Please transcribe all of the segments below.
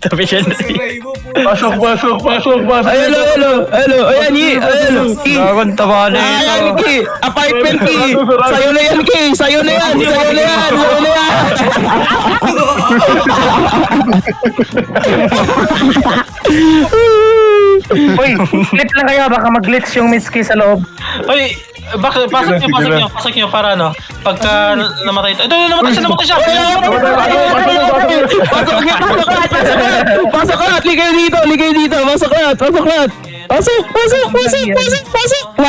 Tabi siya na. Pasok. Hello. Ayan, Ki. Gagawin tama na ito. Ayan, Ki. Apartment, Ki. Sa'yo na yan, Ki. Sa'yo na yan. Uy, flip lang kayo. Baka mag-glitch yung miski sa loob. Uy, bakit? Pasok nyo para ano? Pagka namatay ito. Ito, namatay siya. Pasok lahat. Ligay dito. Pasok lahat.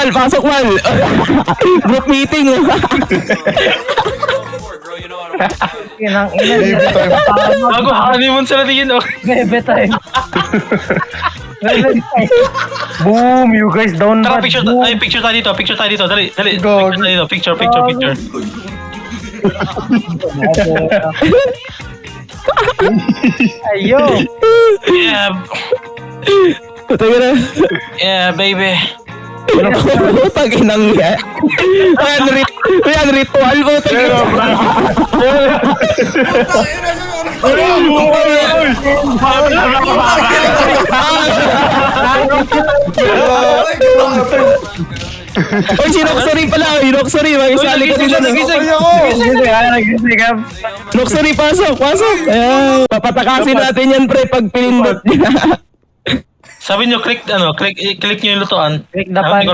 Pasok. Wal. Group meeting. Inang ina. Baby time. Bago honeymoon sila tingin. Bebe time. Boom, you guys down Tara, bad. picture tayo dito. Dali. Go. Picture. Ayo. Yeah, baby. Taginang yan. Ayan, ritual mo. Uy, si Roxory pala. Makisali ka dito. Roxory, pasok. Ayan. Papatakasin natin yan, pre, pag pinindot niya. Sabi nyo, click nyo yung lutuan. Click the pan.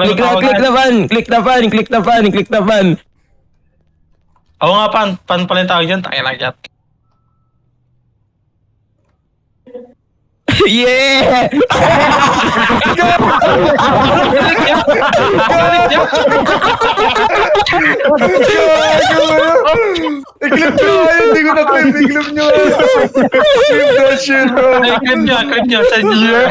Click the ban. Oo nga, pan pala yung tawag dyan. Tayo lang dyan. Yeah! I-clip nyo nga yun. Hindi ko na-clip. I-clip nyo nga. Clip that shit, bro. Ay, clip nyo. Send nyo.